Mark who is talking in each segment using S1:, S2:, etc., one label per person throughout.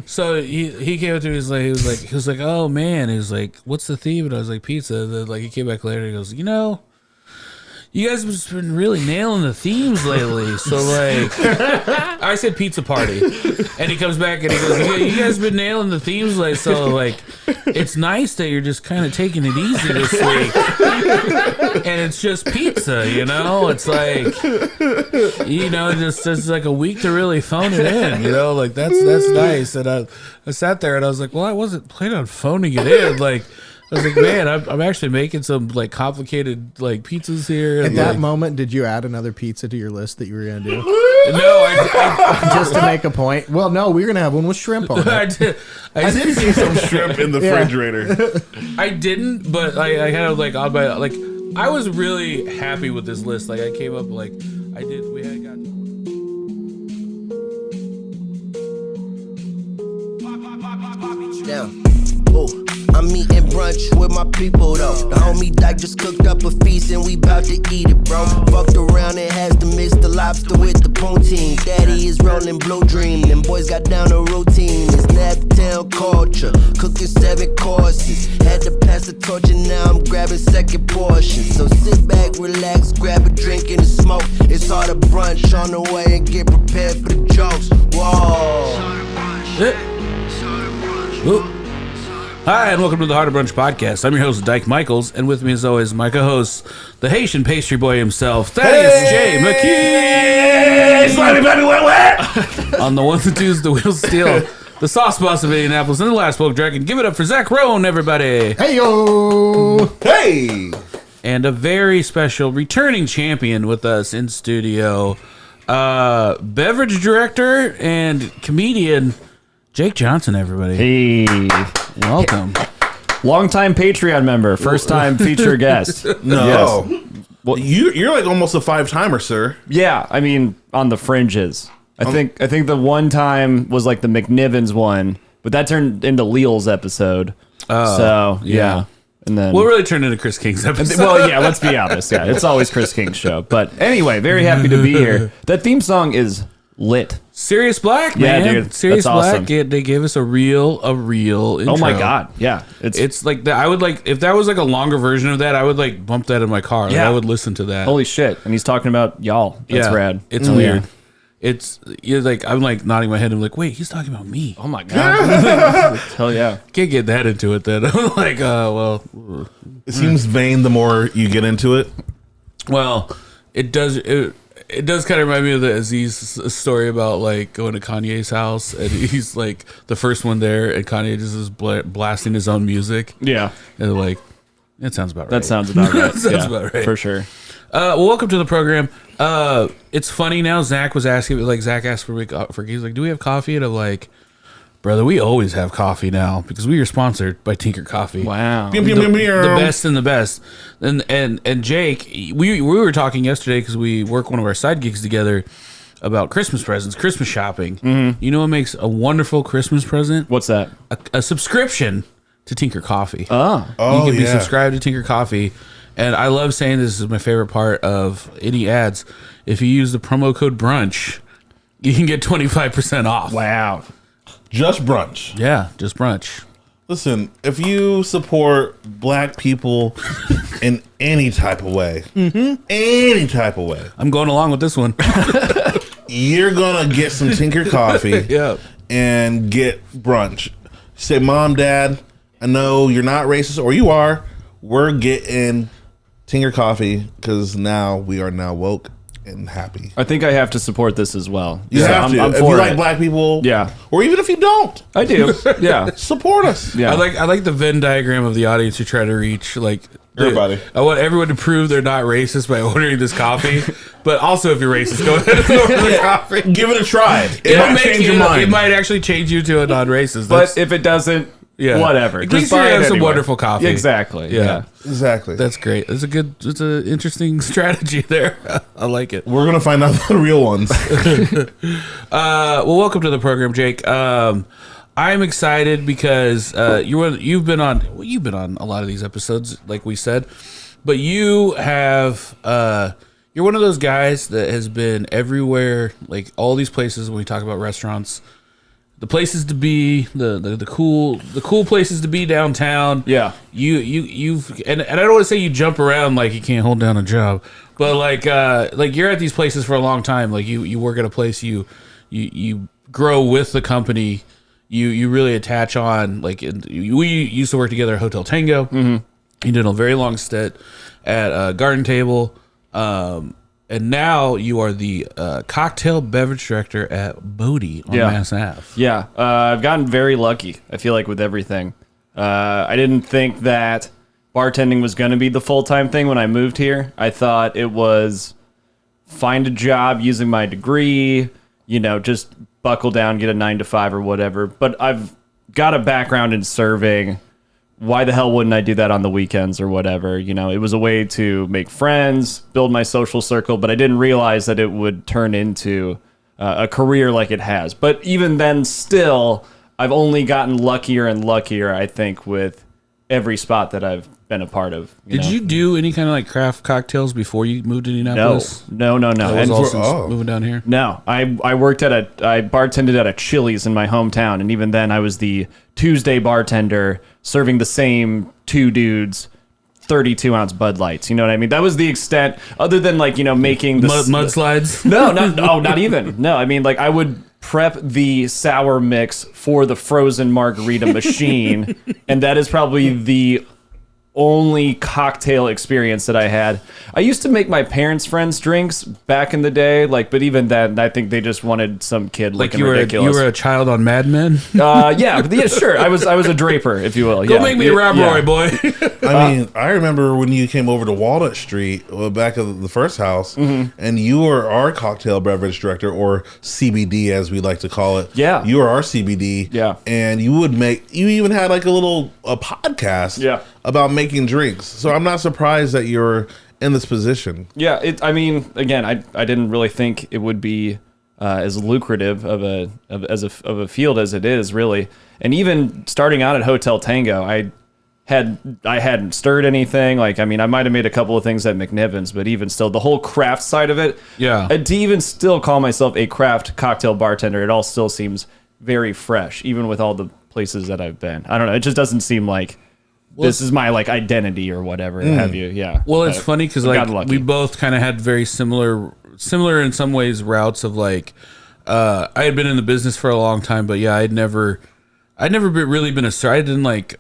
S1: So he came up to me. He was like, oh man. He was like, what's the theme? And I was like, pizza. And then he came back later. And he goes, you guys have just been really nailing the themes lately. So I said pizza party, and he comes back and he goes, yeah, you guys have been nailing the themes lately. So it's nice that you're just kind of taking it easy this week, and it's just pizza. It's just like a week to really phone it in. That's nice. And I sat there and I was like, well, I wasn't planning on phoning it in. I was like, man, I'm actually making some complicated pizzas here.
S2: At that moment, did you add another pizza to your list that you were gonna do?
S1: No, I
S2: just to make a point. Well, no, we're gonna have one with shrimp on it.
S3: I did see some shrimp in the refrigerator.
S1: I didn't, but I had on my I was really happy with this list. I came up we had got.
S4: Down. Ooh. I'm eating brunch with my people though. The homie Dyke just cooked up a feast and we bout to eat it, bro. Fucked around and has to mix the lobster with the poutine. Daddy is rolling blue dream. Them boys got down a routine. It's Naptown culture. Cooking 7 courses. Had to pass the torch and now I'm grabbing second portion. So sit back, relax, grab a drink and a smoke. It's Harder Brunch on the way and get prepared for the jokes. Whoa.
S1: Hi, and welcome to the Harder Brunch Podcast. I'm your host, Dyke Michaels, and with me, as always, my co-host, the Haitian pastry boy himself, Thaddeus J. McKee.
S3: Slimy, baby, wet.
S1: On the ones and twos, the wheels steel, the sauce boss of Indianapolis, and the last spoke dragon. Give it up for Zach Rohn, everybody.
S2: Hey, yo.
S3: Hey.
S1: And a very special returning champion with us in studio, beverage director and comedian, Jake Johnson, everybody.
S5: Hey.
S1: Welcome.
S5: Long-time Patreon member, first-time feature guest.
S3: No.
S5: Yes.
S3: Well, you're almost a 5-timer, sir.
S5: Yeah, I mean, on the fringes. I think the one time was the McNiven's one, but that turned into Leal's episode. So, yeah. And then
S1: We'll really turn into Chris King's episode.
S5: Well, yeah, let's be honest. Yeah, it's always Chris King's show. But anyway, very happy to be here. That theme song is lit.
S1: Sirius Black, man.
S5: Yeah, dude.
S1: Sirius
S5: That's
S1: Black.
S5: awesome.
S1: They gave us a real intro.
S5: Oh my god. Yeah.
S1: It's like that. I would if that was a longer version of that, I would bump that in my car.
S5: Yeah.
S1: I would listen to that.
S5: Holy shit. And he's talking about y'all. That's rad.
S1: It's weird. It's I'm nodding my head. I'm like, wait, he's talking about me.
S5: Oh my god. Hell yeah.
S1: Can't get that into it then. I'm like, well.
S3: It seems vain the more you get into it.
S1: Well, it does. It does kind of remind me of the Aziz story about going to Kanye's house and he's the first one there and Kanye just is blasting his own music.
S5: Yeah.
S1: And it sounds about right.
S5: That sounds about right.
S1: Sounds about right.
S5: For sure.
S1: Well, welcome to the program. It's funny now. Zach was asking, Zach asked for he's like, do we have coffee? And I'm like, brother, we always have coffee now because we are sponsored by Tinker Coffee.
S5: Wow.
S1: The best and the best. And Jake, we were talking yesterday because we work one of our side gigs together about Christmas presents, Christmas shopping. Mm-hmm. You know what makes a wonderful Christmas present?
S5: What's that?
S1: A subscription to Tinker Coffee.
S5: Oh.
S1: You can be subscribed to Tinker Coffee. And I love saying this is my favorite part of any ads. If you use the promo code BRUNCH, you can get 25% off.
S5: Wow.
S3: Just brunch.
S1: Yeah, just brunch.
S3: Listen, if you support black people in any type of way, any type of way,
S1: I'm going along with this one.
S3: you're going to get some Tinker Coffee
S1: Yeah.
S3: and get brunch. Say, Mom, Dad, I know you're not racist, or you are. We're getting Tinker Coffee because now we are now woke and happy.
S5: I think I have to support this as well.
S3: You have to.
S5: I'm
S3: if
S5: for
S3: you
S5: it.
S3: like black people,
S5: Yeah.
S3: or even if you don't,
S5: I do. Yeah.
S3: support us.
S5: Yeah.
S1: I like the Venn diagram of the audience who try to reach
S3: Everybody.
S1: I want everyone to prove they're not racist by ordering this coffee. But also, if you're racist, go ahead and order the coffee.
S3: Give it a try. It
S1: It'll
S3: might
S1: make
S3: change
S1: you,
S3: your mind.
S1: It might actually change you to a non-racist.
S5: But if it doesn't, whatever.
S1: At
S5: Just
S1: least you
S5: buy it
S1: have some
S5: anyway.
S1: wonderful coffee.
S5: Exactly.
S1: Yeah.
S3: Exactly.
S1: That's great. It's an interesting strategy there. I like it.
S3: We're gonna find out the real ones.
S1: Well, welcome to the program, Jake. I'm excited because you've been on a lot of these episodes, like we said, but you have you're one of those guys that has been everywhere, like all these places when we talk about restaurants. the places to be, the cool places to be downtown.
S5: Yeah.
S1: You've and I don't want to say you jump around like you can't hold down a job, but like you're at these places for a long time. Like you work at a place, you grow with the company. You really attach on. Like we used to work together at Hotel Tango. Mm-hmm. You did a very long stint at Garden Table. And now you are the cocktail beverage director at Bodie on Mass Ave.
S5: Yeah, I've gotten very lucky, I feel like, with everything. I didn't think that bartending was going to be the full-time thing when I moved here. I thought it was find a job using my degree, just buckle down, get a 9-to-5 or whatever. But I've got a background in serving. Why the hell wouldn't I do that on the weekends or whatever? It was a way to make friends, build my social circle, but I didn't realize that it would turn into a career like it has. But even then, still, I've only gotten luckier and luckier, I think, with every spot that I've been a part of.
S1: Did you do any kind of like craft cocktails before you moved to Indianapolis?
S5: No.
S1: That was all since moving down here?
S5: No, I bartended at a Chili's in my hometown, and even then I was the Tuesday bartender serving the same two dudes 32-ounce Bud Lights. You know what I mean? That was the extent, other than making the
S1: mudslides.
S5: Not even. No, I mean I would prep the sour mix for the frozen margarita machine, and that is probably the only cocktail experience that I had. I used to make my parents' friends drinks back in the day, but even then, I think they just wanted some kid looking ridiculous.
S1: You were a child on Mad Men?
S5: Yeah, sure. I was a draper, if you will.
S1: Go make me a Rob Roy, boy.
S3: I mean, I remember when you came over to Walnut Street, back at the first house, and you were our cocktail beverage director, or CBD as we like to call it.
S5: Yeah.
S3: You were our CBD.
S5: Yeah.
S3: And you even had like a podcast.
S5: Yeah.
S3: About making drinks. So I'm not surprised that you're in this position.
S5: Yeah, again, I didn't really think it would be as lucrative of a field as it is, really. And even starting out at Hotel Tango, I hadn't stirred anything. I might have made a couple of things at McNiven's, but even still, the whole craft side of it.
S1: Yeah.
S5: To even still call myself a craft cocktail bartender, it all still seems very fresh, even with all the places that I've been. I don't know. It just doesn't seem like this is my identity or whatever have you. Yeah.
S1: Well, it's funny because we both kind of had very similar in some ways routes of I had been in the business for a long time, but yeah, I'd never really been I didn't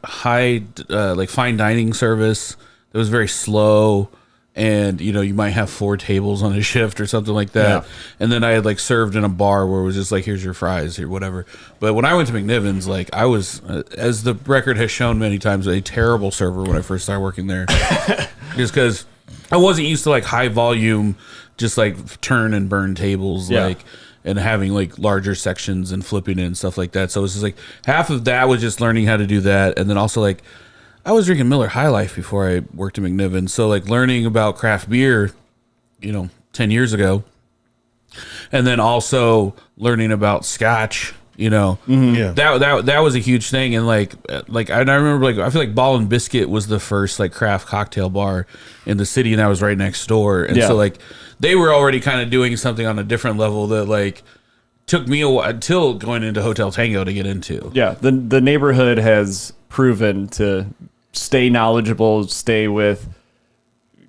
S1: fine dining service. It was very slow. And you might have 4 tables on a shift or something like that. Yeah. And then I had served in a bar where it was just here's your fries or whatever. But when I went to McNiven's, I was, as the record has shown many times, a terrible server when I first started working there. Just because I wasn't used to high volume, just turn and burn tables, and having larger sections and flipping it and stuff like that. So it was just half of that was just learning how to do that, and then also I was drinking Miller High Life before I worked at McNiven. So learning about craft beer, 10 years ago, and then also learning about Scotch, Yeah. That was a huge thing. And I remember I feel like Ball and Biscuit was the first craft cocktail bar in the city, and I was right next door. And so they were already kind of doing something on a different level that took me a while until going into Hotel Tango to get into.
S5: Yeah, the neighborhood has proven to stay knowledgeable, stay with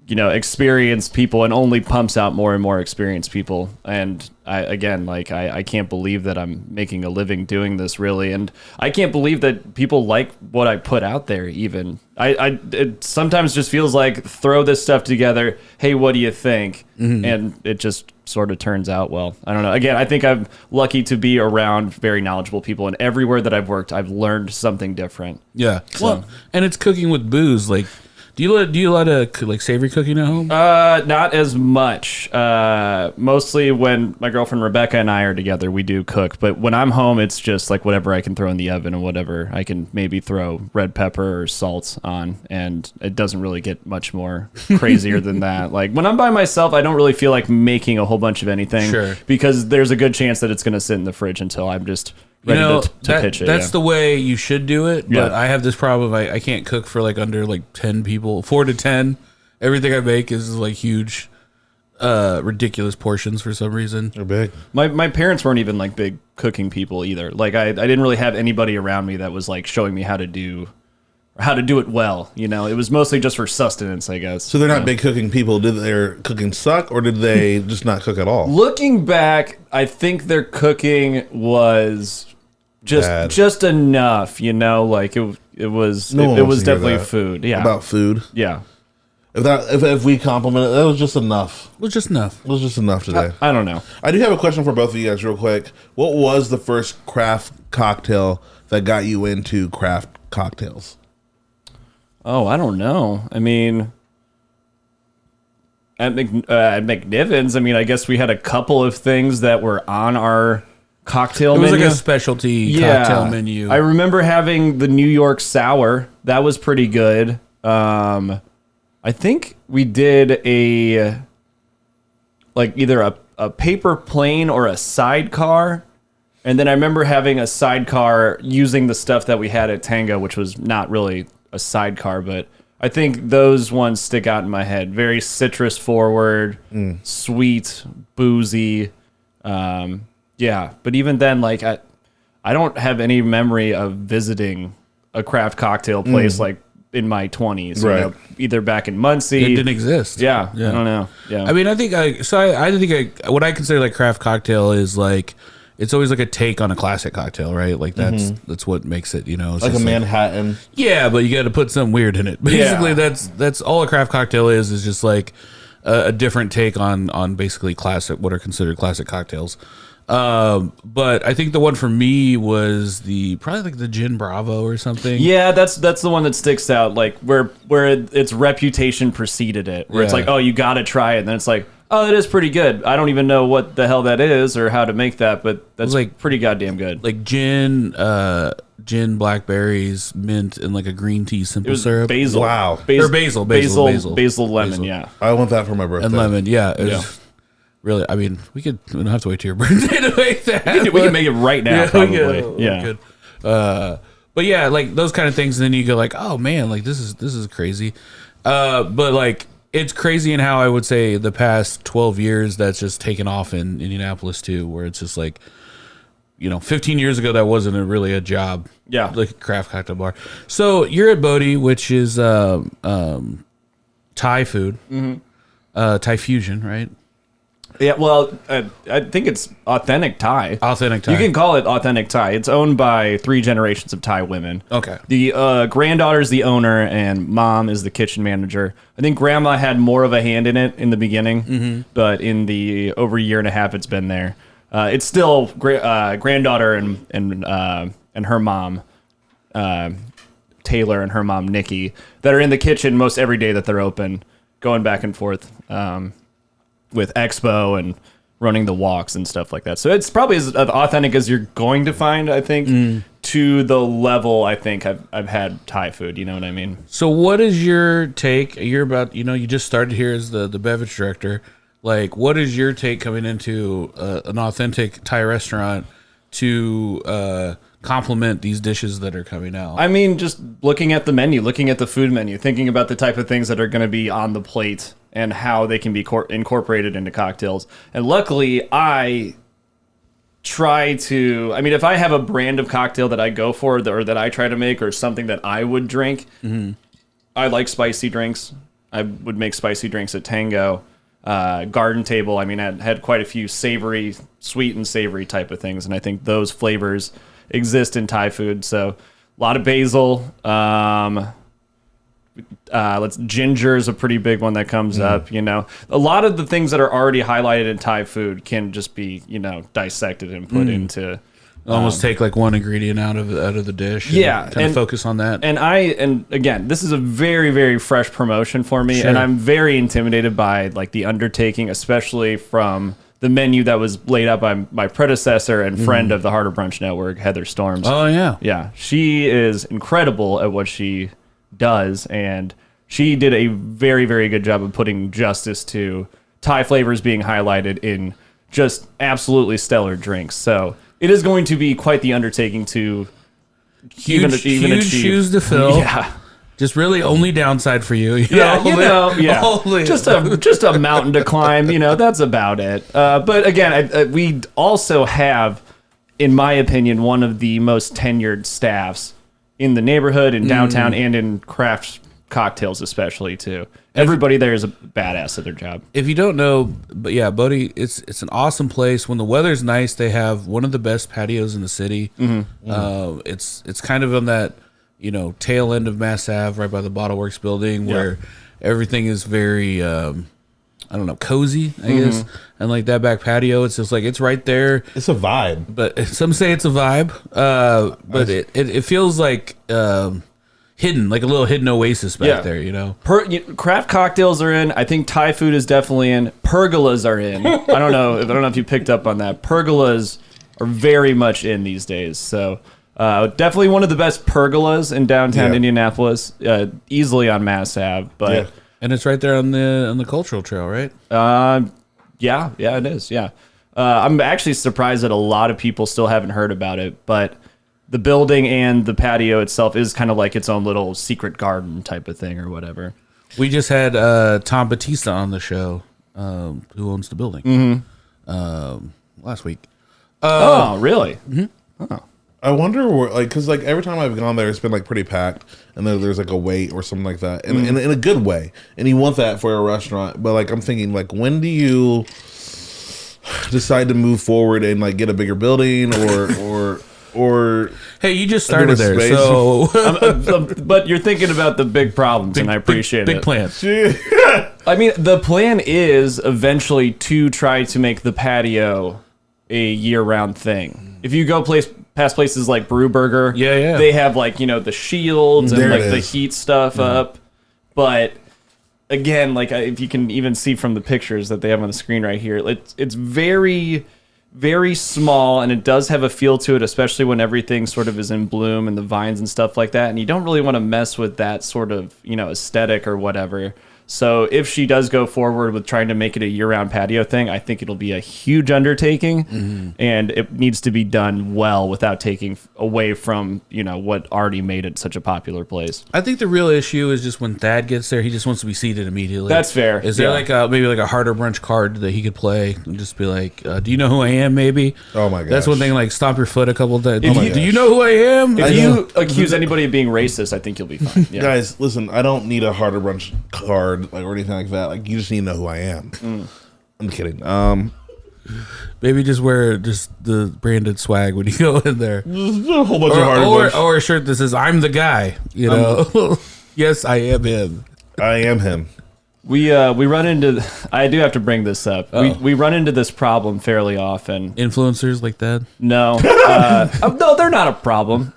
S5: experienced people, and only pumps out more and more experienced people. And I can't believe that I'm making a living doing this, really. And I can't believe that people like what I put out there, even. It sometimes just feels like, throw this stuff together, hey, what do you think? Mm-hmm. And it just sort of turns out well. I don't know. Again, I think I'm lucky to be around very knowledgeable people, and everywhere that I've worked, I've learned something different.
S1: Yeah. So. Well, and it's cooking with booze, Do you let savory cooking at home?
S5: Not as much. Mostly when my girlfriend Rebecca and I are together, we do cook. But when I'm home, it's just whatever I can throw in the oven and whatever I can maybe throw red pepper or salt on, and it doesn't really get much more crazier than that. When I'm by myself, I don't really feel like making a whole bunch of anything,
S1: sure,
S5: because there's a good chance that it's going to sit in the fridge until I'm just ready to pitch it.
S1: That's the way you should do it. But I have this problem. I can't cook for under 10 people, 4 to 10. Everything I make is huge. ridiculous portions for some reason.
S3: They're big.
S5: My parents weren't even like big cooking people either. Like I didn't really have anybody around me that was like showing me how to do it well. You know, it was mostly just for sustenance, I guess.
S3: So they're not big cooking people. Did their cooking suck, or did they just not cook at all?
S5: Looking back, I think their cooking was
S3: Bad.
S5: just enough. You know, like it was
S3: No one
S5: it
S3: wants
S5: was
S3: to hear
S5: definitely
S3: that
S5: food. Yeah,
S3: About food.
S5: yeah.
S3: If we compliment it, that was just enough.
S1: It was just enough.
S3: It was just enough today.
S5: I don't know.
S3: I do have a question for both of you guys, real quick. What was the first craft cocktail that got you into craft cocktails?
S5: Oh, I don't know. I mean, at McNiven's, I mean, I guess we had a couple of things that were on our cocktail
S1: It was
S5: menu.
S1: like a specialty cocktail menu.
S5: I remember having the New York Sour. That was pretty good. I think we did either a paper plane or a sidecar. And then I remember having a sidecar using the stuff that we had at Tango, which was not really a sidecar, but I think those ones stick out in my head. Very citrus forward, sweet, boozy. Yeah, but even then, like I don't have any memory of visiting a craft cocktail place like in my 20s,
S3: Right.
S5: you know, either back in Muncie.
S1: It didn't exist.
S5: Yeah, I don't know. Yeah,
S1: I mean, I think what I consider like craft cocktail is like, it's always like a take on a classic cocktail, right? Like that's what makes it, you know. It's
S3: Like a
S1: just
S3: Manhattan.
S1: yeah, but you got to put something weird in it. Basically,
S5: Yeah.
S1: that's all a craft cocktail is just like a different take on basically what are considered classic cocktails. But I think the one for me was probably like the Gin Bravo or something.
S5: yeah, that's the one that sticks out. Like where its reputation preceded it. Where it's
S1: Yeah.
S5: like, oh, you got to try it. And then it's like, oh, that is pretty good. I don't even know what the hell that is or how to make that, but that's
S1: like-
S5: pretty goddamn good.
S1: Like gin, blackberries, mint, and like a green tea
S5: It
S1: simple
S5: was
S1: syrup.
S5: basil.
S3: Wow.
S1: Or basil,
S5: lemon.
S1: Basil.
S5: Yeah.
S3: I want that for my birthday.
S1: And lemon, yeah. It was
S5: Yeah.
S1: really, I mean, we don't have to wait till your birthday to make that.
S5: We can make it right now, probably.
S1: We
S5: Yeah.
S1: could. But yeah, like those kind of things, and then you go like, oh man, like this is crazy. But like it's crazy in how I would say the past 12 years that's just taken off in Indianapolis too, where it's just like, you know, 15 years ago that wasn't really a job.
S5: Yeah.
S1: Like a craft cocktail bar. So you're at Bodhi, which is Thai food, Thai fusion, right?
S5: Yeah, well, I think it's authentic Thai.
S1: Authentic Thai.
S5: You can call it authentic Thai. It's owned by 3 generations of Thai women.
S1: Okay.
S5: The granddaughter's the owner, and mom is the kitchen manager. I think grandma had more of a hand in it in the beginning, but in the over a year and a half it's been there. It's still granddaughter and her mom, Taylor, and her mom, Nikki, that are in the kitchen most every day that they're open, going back and forth. With Expo and running the walks and stuff like that. So it's probably as authentic as you're going to find, I think, to the level I think I've had Thai food. You know what I mean?
S1: So what is your take? You're about, you know, you just started here as the beverage director. Like, what is your take coming into an authentic Thai restaurant to complement these dishes that are coming out?
S5: I mean, just looking at the menu, looking at the food menu, thinking about the type of things that are going to be on the plate and how they can be incorporated into cocktails. And luckily, I try to, I mean, if I have a brand of cocktail that I go for or that I try to make or something that I would drink, I like spicy drinks. I would make spicy drinks at Tango. Garden Table, I mean, I had quite a few savory, sweet and savory type of things. And I think those flavors exist in Thai food. So a lot of basil. Ginger is a pretty big one that comes up. You know, a lot of the things that are already highlighted in Thai food can just be, you know, dissected and put into.
S1: Almost take like one ingredient out of the dish.
S5: Yeah,
S1: kind of focus on that.
S5: And again, this is a very, very fresh promotion for me,
S1: Sure.
S5: and I'm very intimidated by like the undertaking, especially from the menu that was laid out by my predecessor and friend of the Harder Brunch Network, Heather Storms.
S1: Oh yeah,
S5: Yeah, she is incredible at what she does, and she did a very, very good job of putting justice to Thai flavors being highlighted in just absolutely stellar drinks. So it is going to be quite the undertaking to
S1: huge
S5: even achieve.
S1: shoes to fill.
S5: Yeah,
S1: Just really only downside for you.
S5: Only, just a mountain to climb. That's about it. But again, we also have, in my opinion, one of the most tenured staffs in the neighborhood, in downtown, and in craft cocktails especially too. Everybody there is a badass at their job.
S1: If you don't know, but yeah, Bodie, it's an awesome place. When the weather's nice, they have one of the best patios in the city. It's kind of on that tail end of Mass Ave, right by the Bottle Works building, where everything is very cozy, I guess. And like that back patio, it's just like it's right there.
S3: It's a vibe.
S1: But some say it's a vibe. But it feels like hidden, like a little hidden oasis back there,
S5: Craft cocktails are in. I think Thai food is definitely in. Pergolas are in. I don't know if you picked up on that. Pergolas are very much in these days. So definitely one of the best pergolas in downtown Indianapolis, easily on Mass Ave. But
S1: and it's right there on the cultural trail, right?
S5: Yeah, it is. Yeah, I'm actually surprised that a lot of people still haven't heard about it, but the building and the patio itself is kind of like its own little secret garden type of thing or whatever.
S1: We just had Tom Batista on the show, who owns the building, last week.
S5: Oh, really? Mm-hmm.
S3: Oh. I wonder where, because every time I've gone there, it's been pretty packed, and there's a wait or something like that, and in a good way. And you want that for a restaurant, but I'm thinking when do you decide to move forward and get a bigger building or
S1: hey, you just started there, space.
S5: So but you're thinking about the big problems, and I appreciate
S1: big plans.
S5: I mean, the plan is eventually to try to make the patio a year-round thing. If you go past places like Brewburger, they have the shields and the heat stuff up. But again, if you can even see from the pictures that they have on the screen right here, it's very, very small, and it does have a feel to it, especially when everything sort of is in bloom and the vines and stuff like that. And you don't really want to mess with that sort of aesthetic or whatever. So if she does go forward with trying to make it a year-round patio thing, I think it'll be a huge undertaking, and it needs to be done well without taking away from what already made it such a popular place.
S1: I think the real issue is just when Thad gets there, he just wants to be seated immediately.
S5: That's fair.
S1: Is there maybe a Harder Brunch card that he could play and just be like, "Do you know who I am?" Maybe.
S3: Oh my god.
S1: That's one thing. Stomp your foot a couple of times. Do you know who I am?
S5: If you accuse anybody of being racist, I think you'll be fine. Yeah.
S3: Guys, listen. I don't need a Harder Brunch card or anything like that. You just need to know who I am. I'm kidding.
S1: Maybe just wear the branded swag when you go in there.
S3: Just a whole bunch of Harder Brunch.
S1: Or a shirt that says "I'm the guy." Yes, I am him.
S3: I am him.
S5: We run into. I do have to bring this up. We run into this problem fairly often.
S1: Influencers like that?
S5: No, no, they're not a problem.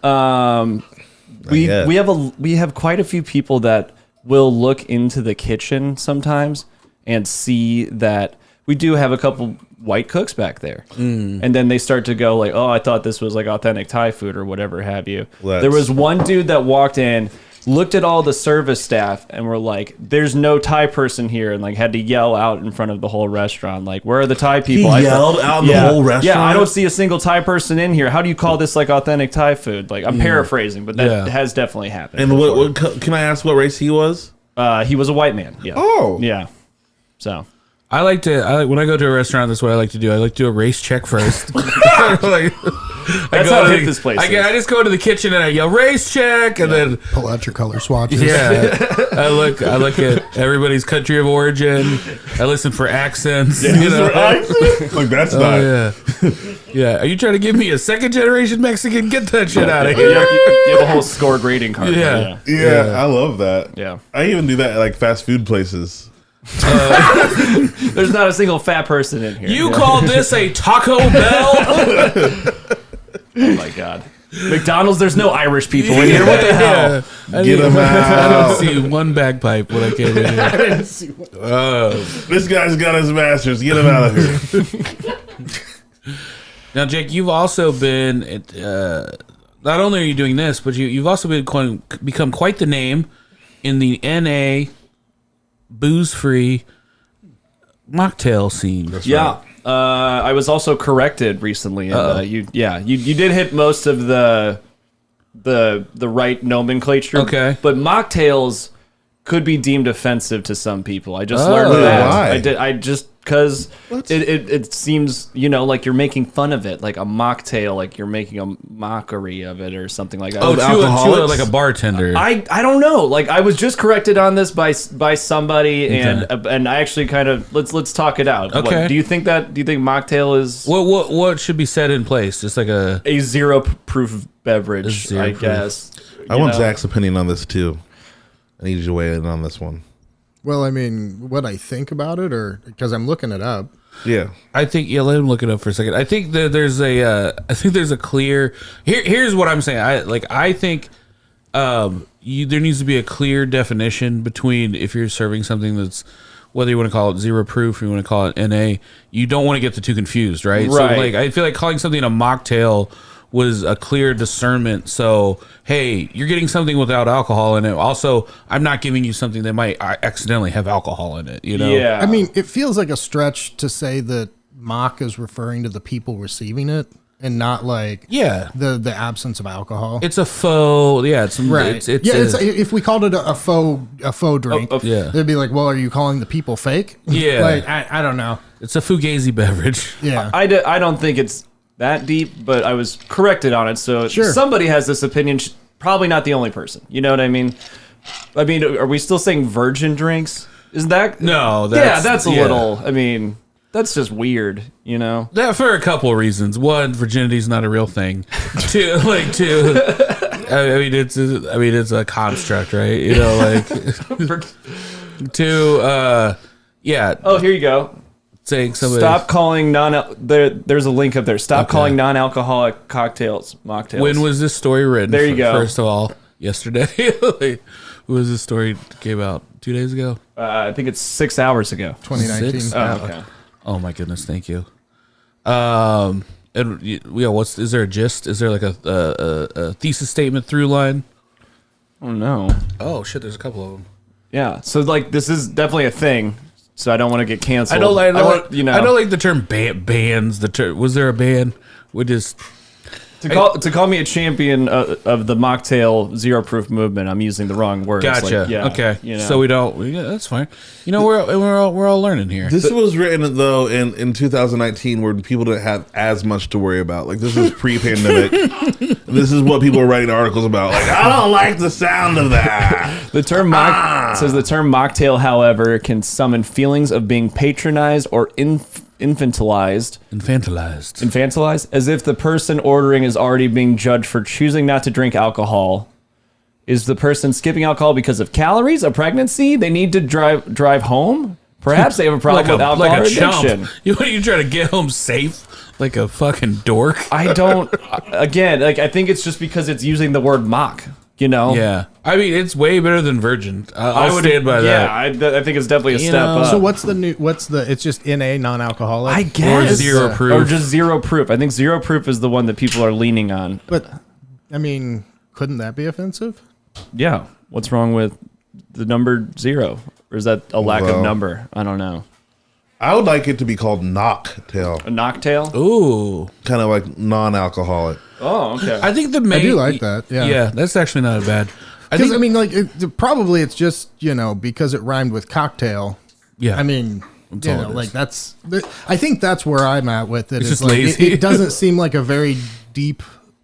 S5: We have quite a few people that will look into the kitchen sometimes and see that we do have a couple white cooks back there. And then they start to go "Oh, I thought this was authentic Thai food," or whatever have you. There was one dude that walked in, looked at all the service staff, and were like, "There's no Thai person here," and had to yell out in front of the whole restaurant, "Where are the Thai people?"
S3: He yelled out in the whole restaurant?
S5: Yeah, I don't see a single Thai person in here. How do you call this authentic Thai food? I'm paraphrasing, but that has definitely happened.
S3: And what can I ask what race he was?
S5: He was a white man. Yeah.
S3: Oh.
S5: Yeah. So
S1: I like when I go to a restaurant. That's what I like to do. I like to do a race check first.
S5: That's how hip this place is.
S1: I just go to the kitchen and I yell "race check," and then
S2: pull out your color swatches.
S1: Yeah, I look at everybody's country of origin. I listen for accents.
S3: Accents? That's not.
S1: Yeah. Are you trying to give me a second generation Mexican? Get that shit out of here.
S5: You have a whole score grading card.
S3: Yeah, I love that.
S5: Yeah,
S3: I even do that at fast food places.
S5: There's not a single fat person in here.
S1: You call this a Taco Bell?
S5: Oh my god. McDonald's, there's no Irish people in here. What the hell?
S3: Get them out.
S1: I didn't see one bagpipe when I came in here.
S3: This guy's got his masters. Get him out of here.
S1: Now, Jake, you've also been, not only are you doing this, but you've also become quite the name in the NA booze-free mocktail scene.
S3: That's
S5: yeah.
S3: Right.
S5: I was also corrected recently. And, you did hit most of the the right nomenclature.
S1: Okay.
S5: But mocktails could be deemed offensive to some people. I just
S1: Oh.
S5: learned that.
S3: Why?
S5: I just because it seems, like you're making fun of it, like a mocktail, like you're making a mockery of it or something like that.
S1: Oh, to
S3: alcoholics?
S1: like a bartender.
S5: I don't know. Like I was just corrected on this by somebody, and I actually kind of let's talk it out.
S1: Okay.
S5: Do you think mocktail is
S1: what should be set in place? Just like a
S5: zero proof beverage?
S1: Zero
S5: I
S1: proof.
S5: guess.
S3: I want Zach's opinion on this too. I need you to weigh in on this one.
S2: Well, I mean, what I think about it, or because I'm looking it up.
S3: Yeah.
S1: I think let him look it up for a second. I think that there's a clear. Here's what I'm saying. I think there needs to be a clear definition between if you're serving something that's, whether you want to call it zero proof or you want to call it NA, you don't want to get the two confused, right? So
S5: Right.
S1: I feel like calling something a mocktail was a clear discernment. So, hey, you're getting something without alcohol in it. Also, I'm not giving you something that might accidentally have alcohol in it,
S5: Yeah.
S2: I mean, it feels like a stretch to say that mock is referring to the people receiving it and not like
S1: Yeah.
S2: the absence of alcohol.
S1: It's a faux, it's
S2: Right. If we called it a faux drink,
S1: yeah.
S2: they'd be like, well, are you calling the people fake?
S1: Yeah.
S2: Like, I don't know.
S1: It's a fugazi beverage.
S2: Yeah.
S5: I don't think it's that deep, but I was corrected on it. So
S2: Sure.
S5: somebody has this opinion. Probably not the only person. You know what I mean? I mean, are we still saying virgin drinks? Is that
S1: No,
S5: that's a little. I mean, that's just weird.
S1: That for a couple of reasons. One, virginity's not a real thing. Two, it's a construct, right? Two, yeah.
S5: Oh, here you go.
S1: Saying somebody.
S5: Stop calling there's a link up there. Stop calling non-alcoholic cocktails mocktails.
S1: When was this story written?
S5: There you go.
S1: First of all, yesterday. When was this story came out? 2 days ago?
S5: I think it's 6 hours ago.
S2: 2019.
S1: Six?
S5: Oh, okay.
S1: Oh my goodness, thank you. And is there a gist? Is there like a thesis statement through line?
S5: Oh no.
S1: Oh shit, there's a couple of them.
S5: Yeah. So this is definitely a thing. So I don't want to get canceled.
S1: I don't like the term bands. The term, was there a ban? We just
S5: to call me a champion of the mocktail zero proof movement. I'm using the wrong words.
S1: gotcha. Okay, so we don't. That's fine. We're all learning here.
S3: This was written though in 2019 when people didn't have as much to worry about. Like this is pre-pandemic. This is what people are writing articles about. Like I don't like the sound of that.
S5: The term says the term mocktail, however, can summon feelings of being patronized or infantilized, as if the person ordering is already being judged for choosing not to drink alcohol. Is the person skipping alcohol because of calories, a pregnancy, they need to drive home? Perhaps they have a problem with alcohol
S1: like a
S5: addiction.
S1: chump. You try to get home safe like a fucking dork.
S5: I don't. Again, I think it's just because it's using the word mock.
S1: Yeah, I mean it's way better than virgin. I would stand by that.
S5: Yeah, I think it's definitely a step up.
S2: So what's it's just NA, non-alcoholic?
S5: I guess.
S1: Or zero proof.
S5: Or just zero proof. I think zero proof is the one that people are leaning on.
S2: But, I mean, couldn't that be offensive?
S5: Yeah. What's wrong with the number zero? Or is that a lack of number? I don't know.
S3: I would like it to be called knocktail.
S5: A knocktail?
S1: Ooh,
S3: Kind of like non-alcoholic.
S5: Oh, okay.
S1: I think the main.
S2: I do like that. Yeah.
S1: That's actually not bad.
S2: Because, I mean, probably it's just, because it rhymed with cocktail.
S1: Yeah.
S2: I mean,
S1: all it is.
S2: I think that's where I'm at with it.
S1: It's
S2: is
S1: just lazy.
S2: It doesn't seem like a very deep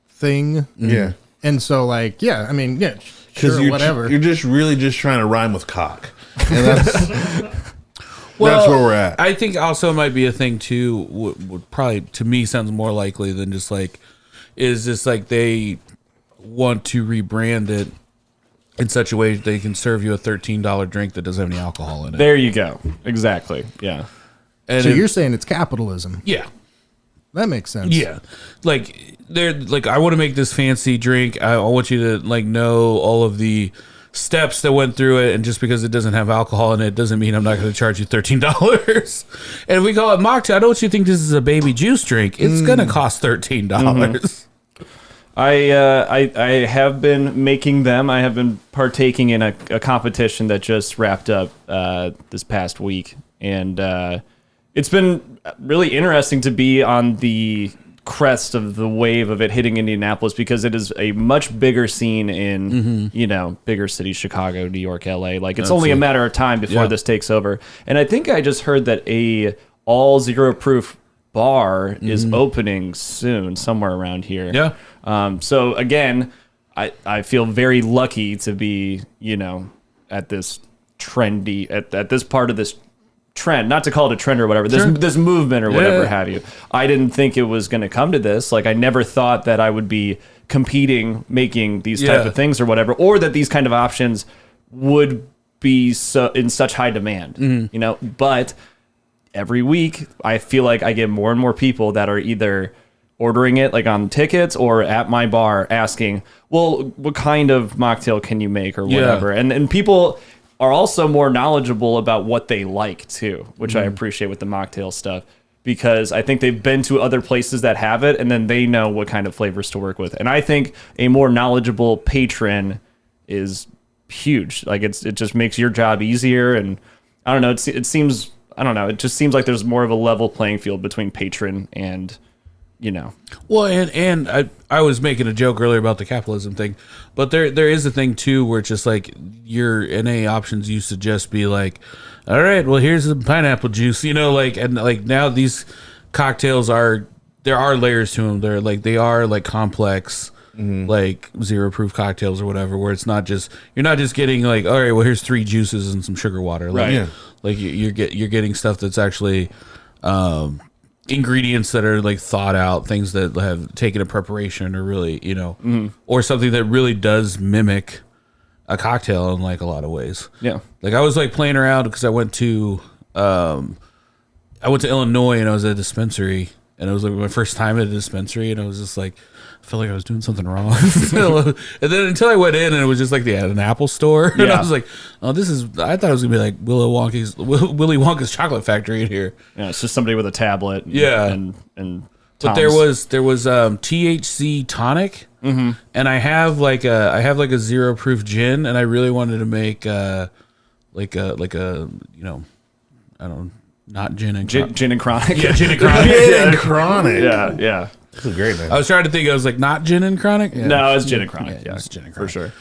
S2: thing.
S3: Yeah.
S2: And so, I mean, yeah,
S3: Because
S2: sure, whatever.
S3: You're just really just trying to rhyme with cock. And that's that's where we're at.
S1: I think also it might be a thing too. Would probably to me sounds more likely than just is just they want to rebrand it in such a way that they can serve you a $13 drink that doesn't have any alcohol in it.
S5: There you go. Exactly. Yeah.
S1: And
S2: So you're saying it's capitalism.
S1: yeah.
S2: That makes sense.
S1: Yeah, they're I want to make this fancy drink. I want you to know all of the steps that went through it, and just because it doesn't have alcohol in it doesn't mean I'm not going to charge you $13. And if we call it mocktail, I don't want you to think this is a baby juice drink. It's going to cost $13. Mm-hmm.
S5: I have been making them. I have been partaking in a competition that just wrapped up this past week, and it's been really interesting to be on the crest of the wave of it hitting Indianapolis, because it is a much bigger scene in bigger cities, Chicago, New York, LA. Like it's only a matter of time before this takes over. And I think I just heard that a all zero proof bar is opening soon somewhere around here.
S1: Yeah.
S5: So again, I feel very lucky to be at this trendy at this part of this trend, not to call it a trend or whatever, this movement or whatever have you. I didn't think it was going to come to this. Like I never thought that I would be competing, making these type of things or whatever, or that these kind of options would be so in such high demand, but every week I feel like I get more and more people that are either ordering it like on tickets or at my bar asking, well, what kind of mocktail can you make or whatever. And people are also more knowledgeable about what they like too, which I appreciate with the mocktail stuff, because I think they've been to other places that have it and then they know what kind of flavors to work with. And I think a more knowledgeable patron is huge. Like it just makes your job easier. And I don't know, it seems, I don't know, it just seems like there's more of a level playing field between patron and
S1: Well, and I was making a joke earlier about the capitalism thing, but there is a thing too where it's just like your NA options used to just be like, all right, well here's the pineapple juice, and now these cocktails there are layers to them. They are complex, like zero proof cocktails or whatever, where it's not just you're not just getting like, all right, well here's 3 juices and some sugar water, like you're getting stuff that's actually ingredients that are like thought out, things that have taken a preparation or really, or something that really does mimic a cocktail in like a lot of ways. Yeah. Like I was like playing around because I went to Illinois and I was at a dispensary and it was like my first time at a dispensary and I was just like, I felt like I was doing something wrong. And then until I went in and it was just like they had an Apple store. And I was like, oh, I thought it was going to be like Willy Wonka's chocolate factory in here.
S5: Yeah, it's just somebody with a tablet. And
S1: but there was THC tonic. And I have like a zero proof gin and I really wanted to make I don't know, not gin and
S5: gin and chronic.
S1: Yeah, gin and chronic.
S3: Gin and chronic.
S5: Yeah.
S3: That's a great name.
S1: I was trying to think. I was like, not gin and chronic. Yeah.
S5: No, it's gin and chronic.
S1: Yeah, it's gin and chronic
S5: for sure.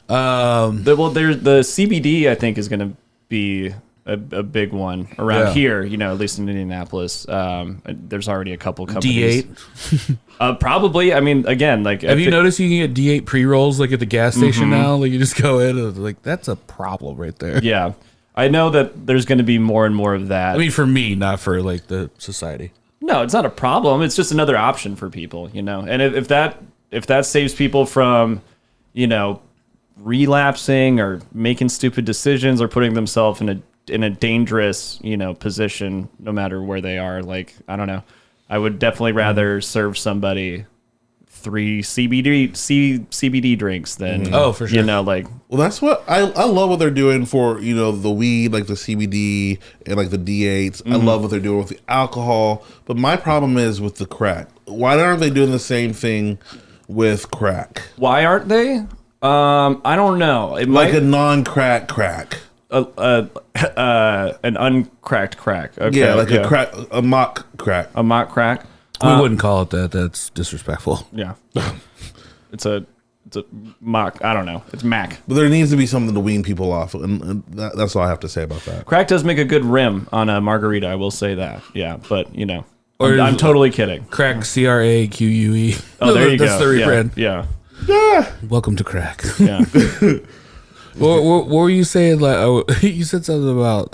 S5: The CBD I think is going to be a big one around here. At least in Indianapolis. There's already a couple companies. D8. Probably. I mean, again, like
S1: have you noticed you can get D8 pre-rolls like at the gas station now? Like you just go in and like that's a problem right there.
S5: Yeah, I know that there's going to be more and more of that.
S1: I mean, for me, not for like the society.
S5: No, it's not a problem. It's just another option for people, And if that saves people from, relapsing or making stupid decisions or putting themselves in a dangerous, position, no matter where they are, like I don't know, I would definitely rather serve somebody 3 CBD drinks than
S1: for sure.
S3: Well, that's what I love what they're doing for the weed, like the CBD and like the D8s. I love what they're doing with the alcohol, but my problem is with the crack. Why aren't they doing the same thing with crack?
S5: Why aren't they? I don't know. It
S3: like a non-crack crack.
S5: An uncracked crack. Okay,
S3: yeah, like a crack, a mock crack.
S5: A mock crack.
S1: We wouldn't call it that. That's disrespectful.
S5: Yeah. It's a mock. I don't know. It's Mac.
S3: But there needs to be something to wean people off, and that's all I have to say about that.
S5: Crack does make a good rim on a margarita. I will say that. Yeah, but I'm totally kidding.
S1: Crack, CRAQUE.
S5: Oh, there you go.
S1: That's the rebrand.
S5: Yeah.
S1: Welcome to crack.
S5: Yeah.
S1: What were you saying? Like, you said something about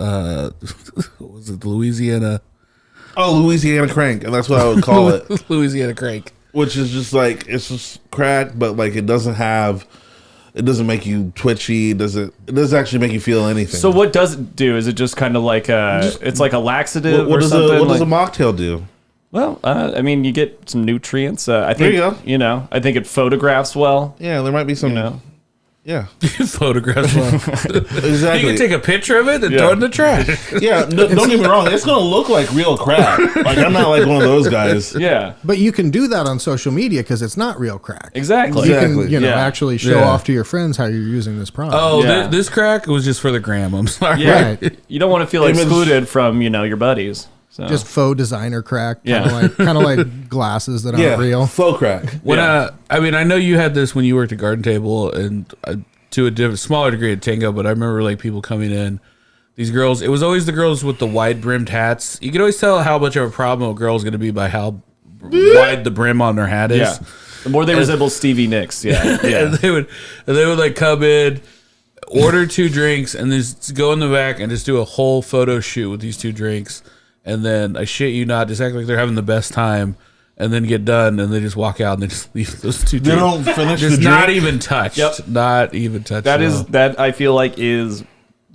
S1: what was it, Louisiana?
S3: Oh, Louisiana crank, and that's what I would call it.
S1: Louisiana crank,
S3: which is just like it's just crack, but like it doesn't make you twitchy. It doesn't actually make you feel anything.
S5: So what does it do? Is it just kind of like it's like a laxative
S3: what
S5: or
S3: does
S5: something?
S3: What does a mocktail do?
S5: Well, I mean, you get some nutrients. I think
S3: there you go.
S5: I think it photographs well.
S3: Yeah, there might be some. Yeah,
S1: photographs well.
S3: Exactly.
S1: You can take a picture of it and throw it in the trash.
S3: Yeah, don't get me wrong. It's gonna look like real crack. Like I'm not like one of those guys.
S5: Yeah,
S2: but you can do that on social media because it's not real crack.
S5: Exactly.
S2: You can actually show off to your friends how you're using this product.
S1: Oh, this crack was just for the gram. I'm sorry.
S5: Yeah. Right. You don't want to feel excluded from your buddies. So
S2: Just faux designer crack.
S5: Yeah.
S2: Kind of like glasses that aren't real.
S3: faux crack.
S1: When I mean, I know you had this when you worked at Garden Table, and to a smaller degree at Tango, but I remember like people coming in. These girls, it was always the girls with the wide brimmed hats. You could always tell how much of a problem a girl's going to be by how wide the brim on their hat is.
S5: yeah, the more they resemble Stevie Nicks. Yeah, yeah.
S1: And they would like come in, order 2 drinks, and just go in the back and just do a whole photo shoot with these 2 drinks. And then I shit you not, just act like they're having the best time, and then get done, and they just walk out and they just leave those 2 drinks.
S3: They don't finish
S1: just
S3: the
S1: not
S3: drink?
S1: even touched.
S5: Yep.
S1: Not even touched.
S5: That I feel like is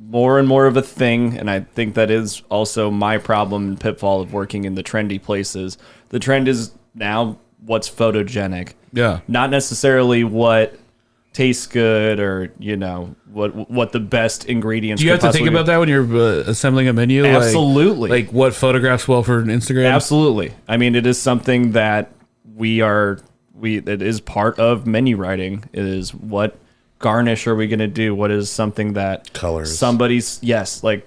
S5: more and more of a thing, and I think that is also my problem and pitfall of working in the trendy places. The trend is now what's photogenic.
S1: Yeah.
S5: Not necessarily what tastes good or, what the best ingredients
S1: Do you have to think about that when you're assembling a menu?
S5: Absolutely.
S1: Like what photographs well for Instagram?
S5: Absolutely. I mean, it is something that it is part of menu writing. It is what garnish are we going to do? What is something that
S3: Colors.
S5: somebody's, 2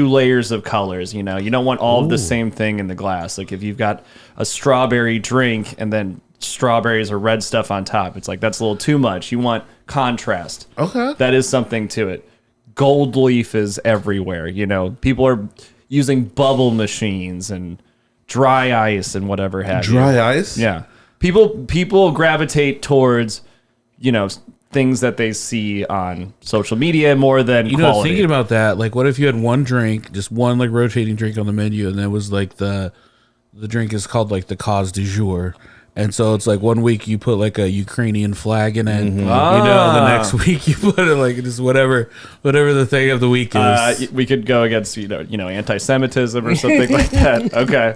S5: layers of colors, you don't want all of the same thing in the glass. Like if you've got a strawberry drink and then strawberries or red stuff on top, it's like, that's a little too much. You want contrast.
S3: Okay.
S5: That is something to it. Gold leaf is everywhere. People are using bubble machines and dry ice and whatever have you.
S3: Dry ice?
S5: Yeah. People gravitate towards, things that they see on social media more than quality.
S1: Thinking about that, like what if you had one drink, just one like rotating drink on the menu, and that was like the drink is called like the cause du jour. And so it's like one week you put like a Ukrainian flag in it, the next week you put it like just whatever the thing of the week is.
S5: We could go against anti-Semitism or something like that. Okay,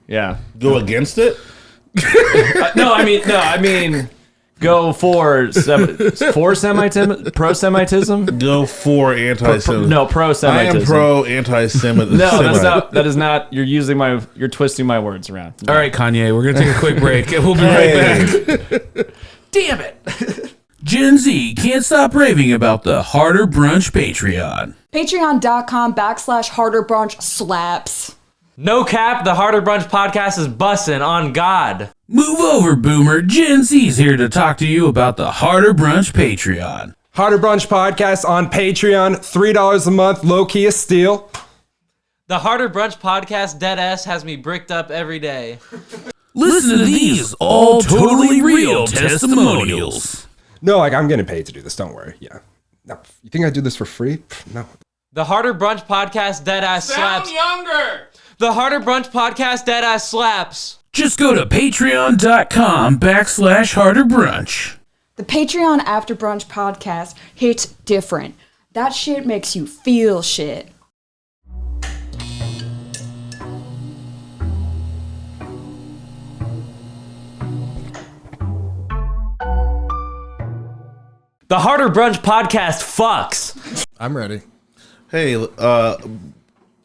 S5: yeah.
S3: Go against it?
S5: No, I mean, go for pro-Semitism.
S3: Go for anti-Semitism.
S5: No, pro-Semitism.
S3: I am pro-anti-Semitism.
S5: No, that is not. You're twisting my words around. No.
S1: All right, Kanye, we're gonna take a quick break and we'll be right back.
S5: Damn it.
S1: Gen Z can't stop raving about the Harder Brunch Patreon.
S6: Patreon.com/Harder Brunch slaps.
S7: No cap, the Harder Brunch Podcast is bussin' on God.
S1: Move over, Boomer. Gen Z's here to talk to you about the Harder Brunch Patreon.
S8: Harder Brunch Podcast on Patreon, $3 a month, low-key a steal.
S7: The Harder Brunch Podcast deadass has me bricked up every day.
S1: Listen to these all totally real testimonials.
S8: No, I'm getting paid to do this, don't worry. Yeah. No, you think I do this for free? No.
S7: The Harder Brunch Podcast deadass slaps. Sound younger! The Harder Brunch Podcast deadass slaps.
S1: Just go to patreon.com/Harder Brunch.
S6: The Patreon After Brunch podcast hits different. That shit makes you feel shit.
S7: The Harder Brunch Podcast fucks.
S2: I'm ready.
S3: Hey,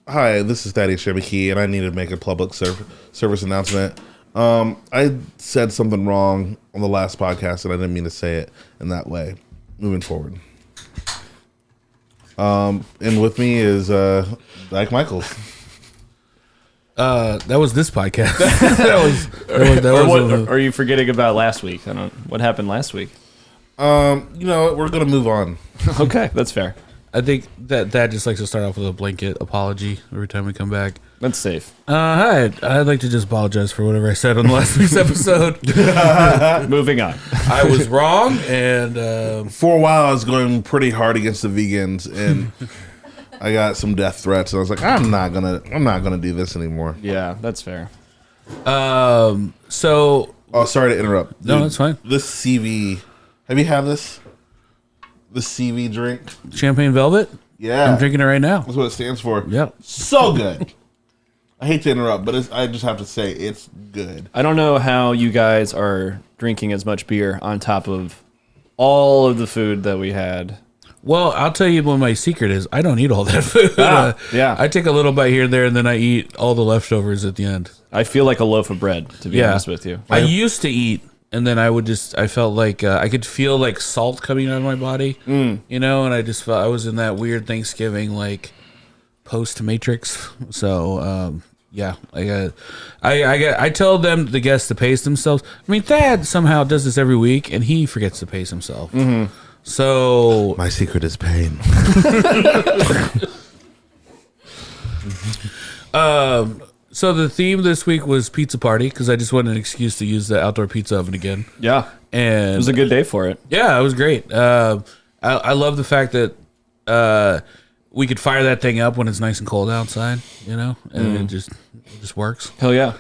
S3: hi, this is Thaddeus Shemiki, and I need to make a public service announcement. I said something wrong on the last podcast, and I didn't mean to say it in that way. Moving forward. And with me is Dyke Michaels.
S1: That was this podcast.
S5: Or are you forgetting about last week? I don't. What happened last week?
S3: We're gonna move on.
S5: Okay, that's fair.
S1: I think that just likes to start off with a blanket apology every time we come back.
S5: That's safe.
S1: Hi, I'd like to just apologize for whatever I said on last week's episode.
S5: Moving on.
S1: I was wrong, and
S3: For a while, I was going pretty hard against the vegans, and I got some death threats. And I was like, I'm not gonna do this anymore.
S5: Yeah, that's fair.
S1: so
S3: Oh, sorry to interrupt.
S1: No, that's fine.
S3: This CV, have you had this? The CV drink?
S1: Champagne Velvet.
S3: Yeah,
S1: I'm drinking it right now.
S3: That's what it stands for.
S1: Yep.
S3: So good. I hate to interrupt, but I just have to say it's good.
S5: I don't know how you guys are drinking as much beer on top of all of the food that we had.
S1: Well, I'll tell you what my secret is. I don't eat all that food.
S5: Yeah.
S1: I take a little bite here and there, and then I eat all the leftovers at the end.
S5: I feel like a loaf of bread, to be honest with you.
S1: I used to eat, and then I felt like I could feel like salt coming out of my body, and I just felt I was in that weird Thanksgiving, like post Matrix. So yeah, I tell them the guests to pace themselves. I mean, Thad somehow does this every week, and he forgets to pace himself. Mm-hmm. So
S3: my secret is pain.
S1: So the theme this week was pizza party because I just wanted an excuse to use the outdoor pizza oven again.
S5: Yeah,
S1: and
S5: it was a good day for it.
S1: Yeah, it was great. I love the fact that we could fire that thing up when it's nice and cold outside, and it just works.
S5: Hell yeah.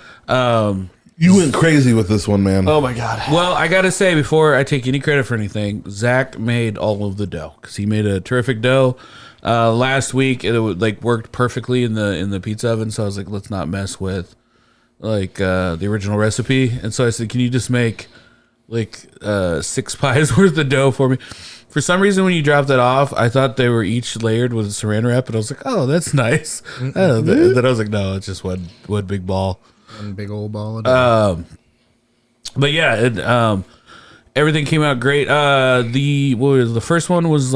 S3: You went crazy with this one, man.
S5: Oh my god.
S1: Well, I gotta say before I take any credit for anything, Zach made all of the dough because he made a terrific dough. Last week it worked perfectly in the pizza oven, so I was like, let's not mess with the original recipe. And so I said, can you just make 6 pies worth of dough for me? For some reason, when you dropped that off, I thought they were each layered with saran wrap, and I was like, oh, that's nice. Then I was like, no, it's just one big ball.
S2: One big old ball of dough.
S1: But yeah, everything came out great. The first one was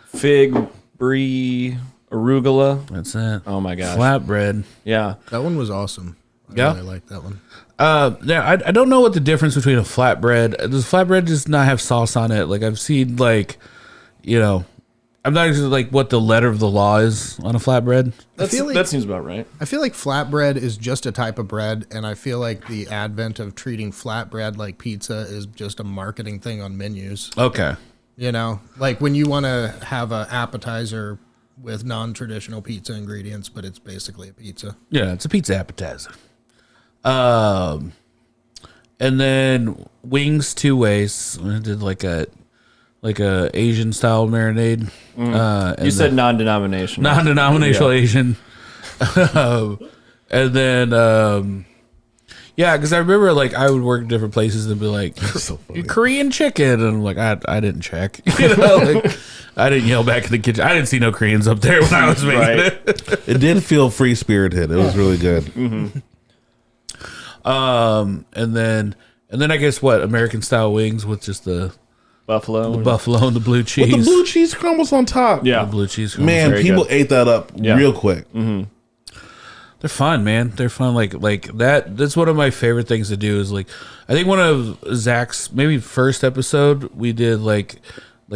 S5: fig, brie, arugula.
S1: That's it.
S5: Oh my gosh.
S1: Flatbread.
S5: Yeah.
S2: That one was awesome. I really like that one.
S1: Yeah, I don't know what the difference between a flatbread. Does flatbread just not have sauce on it? I've seen I'm not sure what the letter of the law is on a flatbread.
S5: That seems about right.
S2: I feel like flatbread is just a type of bread, and I feel like the advent of treating flatbread like pizza is just a marketing thing on menus.
S1: Okay.
S2: When you want to have an appetizer with non-traditional pizza ingredients, but it's basically a pizza.
S1: Yeah, it's a pizza appetizer. And then wings 2 ways. I did a Asian style marinade.
S5: You said non-denominational.
S1: Non-denominational Asian. And then because I remember I would work in different places and be like,
S3: so
S1: Korean chicken, and I'm like, I didn't check. I didn't yell back in the kitchen. I didn't see no Koreans up there when I was making it.
S3: It did feel free spirited. It was really good.
S5: Mm-hmm.
S1: And then I guess American style wings with just the
S5: buffalo
S1: and the blue cheese.
S3: With the blue cheese crumbles on top.
S5: Yeah.
S1: The blue cheese crumbles.
S3: Man, people ate that up real quick.
S5: Mm-hmm.
S1: They're fun, man. They're fun. That's one of my favorite things to do is I think one of Zach's maybe first episode we did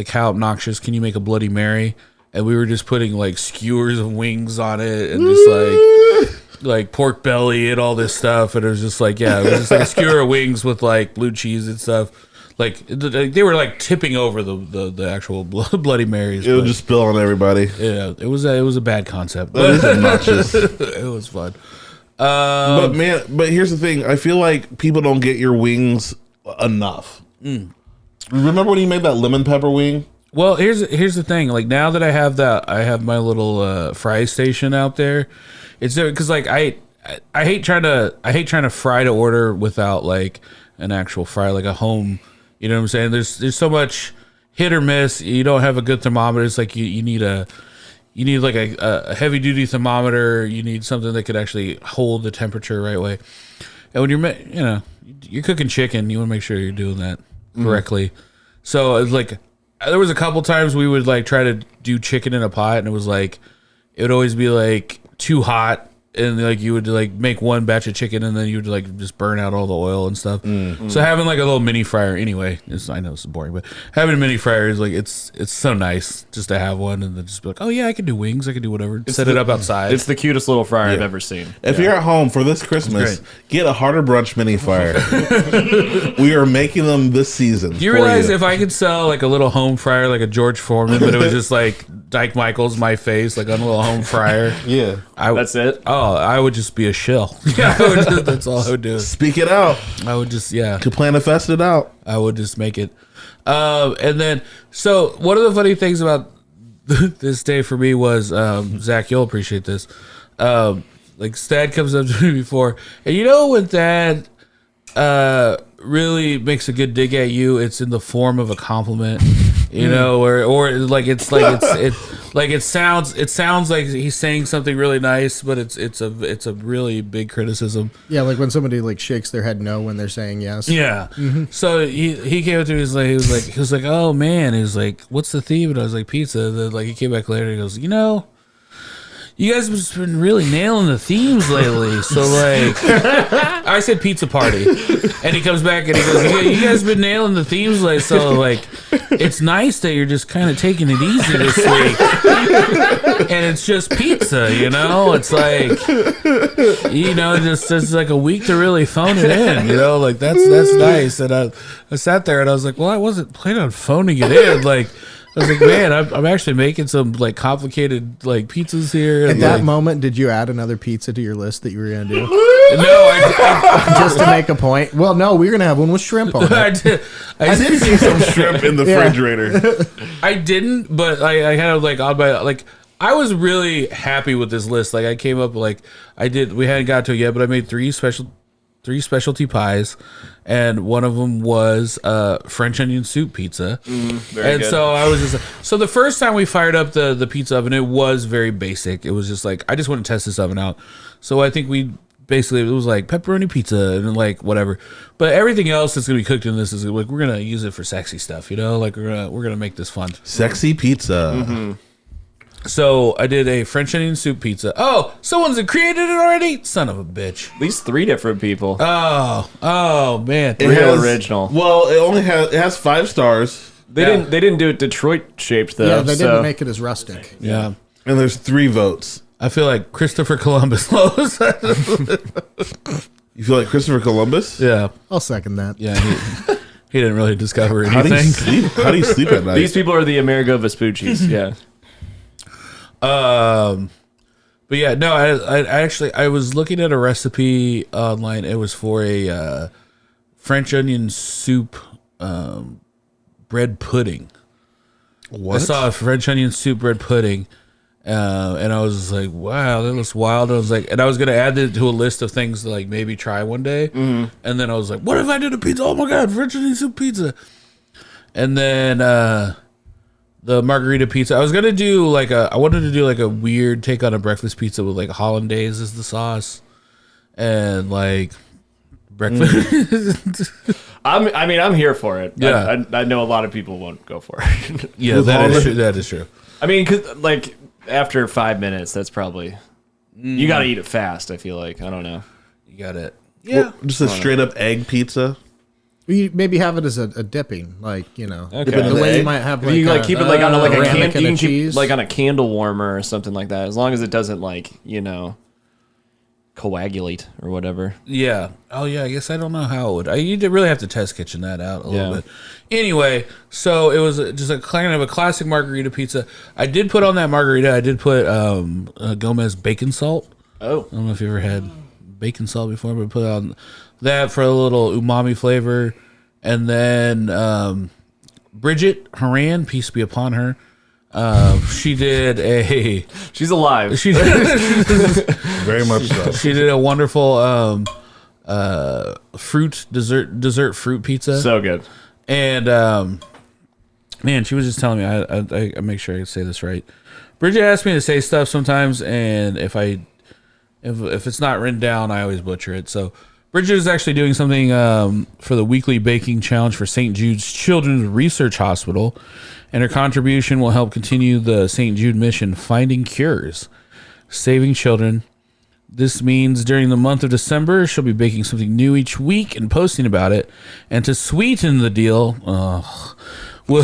S1: how obnoxious can you make a Bloody Mary? And we were just putting skewers of wings on it and just pork belly and all this stuff. And it was just it was just a skewer of wings with blue cheese and stuff. They were tipping over the actual Bloody Marys.
S3: It would just spill on everybody.
S1: Yeah, it was a bad concept.
S3: It was obnoxious.
S1: It was fun.
S3: But here's the thing. I feel like people don't get your wings enough. Remember when you made that lemon pepper wing?
S1: Well, here's the thing. Now that I have my little fry station out there. It's because I hate trying to fry to order without an actual fry, a home. You know what I'm saying? There's so much hit or miss. You don't have a good thermometer. It's you need a heavy duty thermometer. You need something that could actually hold the temperature right way. And when you're cooking chicken, you want to make sure you're doing that correctly. So it's there was a couple times we would try to do chicken in a pot, and it was it would always be too hot. And you would make one batch of chicken, and then you would just burn out all the oil and stuff. So having a little mini fryer, anyway, I know this is boring, but having a mini fryer is it's so nice just to have one, and then just be oh yeah, I can do wings, I can do whatever. Set it up outside.
S5: It's the cutest little fryer I've ever seen.
S3: If you're at home for this Christmas, get a Harder Brunch mini fryer. We are making them this season.
S1: Do you realize if I could sell a little home fryer, a George Foreman, but it was just Dyke Michaels, my face, on a little home fryer?
S3: Yeah,
S5: that's it.
S1: Oh, I would just be a shill. That's all I would do.
S3: Speak it out.
S1: I would just
S3: to manifest it out.
S1: I would just make it. And then so one of the funny things about this day for me was Zach, you'll appreciate this. Thad comes up to me before, and when Thad really makes a good dig at you, it's in the form of a compliment. It sounds like he's saying something really nice, but it's a really big criticism.
S2: Yeah, when somebody shakes their head no when they're saying yes.
S1: Yeah. Mm-hmm. So he came up to me. He was like, oh man. He was like, what's the theme? And I was like, pizza. Then he came back later. And he goes, you you guys have just been really nailing the themes lately. So like, I said pizza party, and he comes back and he goes, yeah, you guys have been nailing the themes lately. So like, it's nice that you're just kind of taking it easy this week, and it's just pizza. You know, it's like, you know, just like a week to really phone it in. You know, like that's nice. And I sat there and I was like, well, I wasn't planning on phoning it in. Like, I was like, man, I'm actually making some like complicated like pizzas here.
S2: At
S1: and,
S2: that
S1: like,
S2: moment, did you add another pizza to your list that you were gonna do?
S1: no, I
S2: Just to make a point. Well, no, we're gonna have one with shrimp on it.
S3: I did see some shrimp in the refrigerator.
S1: I didn't, but I had like on my like. I was really happy with this list. Like I came up like we hadn't got to it yet, but I made three specialty pies, and one of them was French onion soup pizza.
S5: Very good.
S1: So I was just so the first time we fired up the pizza oven, it was very basic. It was just like I just want to test this oven out. So I think it was like pepperoni pizza and like whatever. But everything else that's gonna be cooked in this is like we're gonna use it for sexy stuff. You know, like we're gonna make this fun.
S3: Sexy pizza.
S1: Mm-hmm. So I did a French onion soup pizza. Oh, someone's created it already? Son of a bitch.
S5: At least 3 different people.
S1: Oh man.
S5: Real original.
S3: Well, it has 5 stars.
S5: They didn't do it Detroit shaped though.
S2: Yeah, they didn't make it as rustic.
S1: Yeah.
S3: And there's 3 votes.
S1: I feel like Christopher Columbus knows.
S3: You feel like Christopher Columbus?
S1: Yeah.
S2: I'll second that.
S1: Yeah. He didn't really discover
S3: How do you
S1: anything.
S3: sleep? How do you sleep at night?
S5: These people are the Amerigo Vespucci's. Yeah.
S1: But yeah, no, I actually was looking at a recipe online. It was for a French onion soup bread pudding.
S3: What?
S1: I saw a French onion soup bread pudding, and I was just like, "Wow, that looks wild." I was like, and I was gonna add it to a list of things to like maybe try one day. And then I was like, "What if I did a pizza? Oh my god, French onion soup pizza!" And then the margarita pizza. I was gonna do I wanted to do like a weird take on a breakfast pizza with like hollandaise as the sauce, and like breakfast.
S5: I'm here for it.
S1: Yeah.
S5: I know a lot of people won't go for it.
S1: Yeah, that is true. That is true.
S5: I mean, 'cause, like after 5 minutes, that's probably you got to eat it fast. I feel like I don't know.
S1: You got it. Yeah.
S3: Well, just a straight up egg pizza.
S2: You maybe have it as a dipping, like
S5: Okay.
S2: the way you might have like
S5: you like keep it like on a
S2: ramekin
S5: you can
S2: and
S5: keep
S2: cheese,
S5: like on a candle warmer or something like that. As long as it doesn't coagulate or whatever.
S1: Yeah. Oh yeah. I guess I don't know how it would. You really have to test kitchen that out a little bit. Anyway, so it was just a kind of a classic margarita pizza. I did put on that margarita. I did put Gomez bacon salt.
S5: Oh,
S1: I don't know if you ever had bacon salt before, but put on that for a little umami flavor. And then Bridget Haran, peace be upon her. She did
S5: she's alive.
S1: she did,
S3: Very much so.
S1: she did a wonderful dessert fruit pizza.
S5: So good.
S1: And man, she was just telling me I make sure I say this right. Bridget asked me to say stuff sometimes, and if it's not written down, I always butcher it. So Bridget is actually doing something for the weekly baking challenge for St. Jude's Children's Research Hospital, and her contribution will help continue the St. Jude mission, finding cures, saving children. This means during the month of December, she'll be baking something new each week and posting about it. And to sweeten the deal,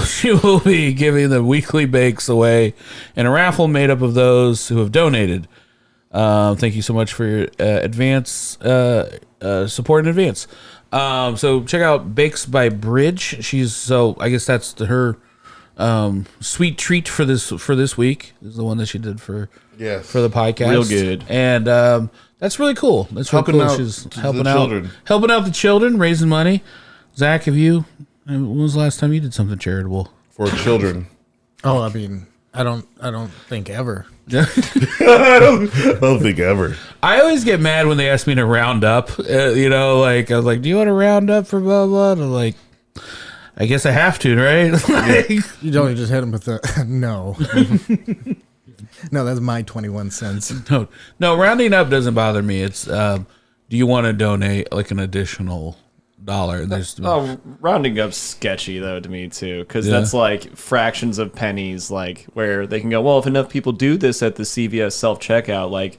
S1: she will be giving the weekly bakes away in a raffle made up of those who have donated. Thank you so much for your advance support in advance. So check out Bakes by Bridge. I guess that's her sweet treat for this week. Is the one that she did for the podcast.
S5: Real good.
S1: And that's really cool. That's really
S3: Helping
S1: cool.
S3: out
S1: She's
S3: the
S1: helping
S3: children.
S1: out the children, raising money. Zach, when was the last time you did something charitable?
S3: For children.
S2: Oh, I mean, I don't think ever.
S3: I don't think ever.
S1: I always get mad when they ask me to round up. Like I was like, "Do you want to round up for blah blah?" And I'm like, "I guess I have to, right?"
S2: You don't just hit them with the no. No, that's my 21 cents.
S1: No, rounding up doesn't bother me. It's do you want to donate like an additional And there's
S5: rounding up's sketchy though to me too, because
S1: Yeah.
S5: that's like fractions of pennies, like where they can go, well, if enough people do this at the CVS self checkout, like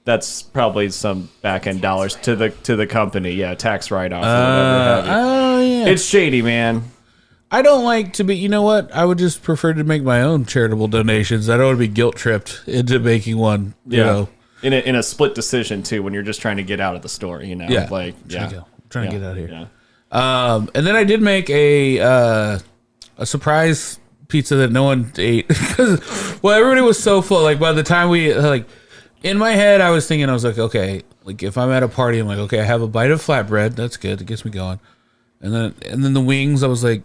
S5: that's probably some back end dollars to the company, tax write off or whatever.
S1: oh yeah.
S5: It's shady, man.
S1: I don't like to be. You know what? I would just prefer to make my own charitable donations. I don't want to be guilt tripped into making one. You know.
S5: In a split decision too, when you're just trying to get out of the store, you know,
S1: Yeah.
S5: like
S1: Trying to get out of here.
S5: Yeah.
S1: And then I did make a surprise pizza that no one ate because everybody was so full. Like by the time we in my head, I was thinking, I was like, okay, like if I'm at a party, I'm like, okay, I have a bite of flatbread. That's good. It gets me going. And then the wings, I was like,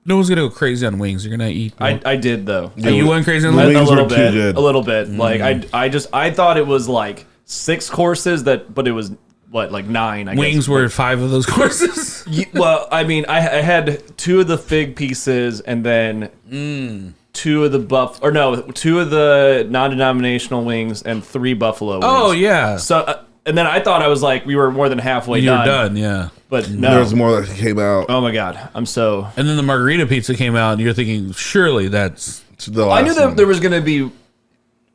S1: no one's gonna go crazy on wings. You're gonna eat.
S5: I did though.
S1: You went crazy on
S3: The
S1: wings?
S3: wings
S5: a little
S3: were too
S5: bit.
S3: good.
S5: A little bit. Like I thought it was like 6 courses but it was what, like 9. I guess.
S1: Wings were 5 of those courses.
S5: Well, I mean, I had 2 of the fig pieces and then 2 of the 2 of the non-denominational wings and 3 buffalo wings.
S1: Oh yeah.
S5: So and then I thought I was like, we were more than halfway
S1: You're
S5: done.
S1: done. Yeah.
S5: But no.
S3: There was more that came out.
S5: Oh my god, I'm so.
S1: And then the margarita pizza came out, and you're thinking, surely that's.
S3: The
S5: I knew
S3: last
S5: that
S3: one.
S5: there was gonna be.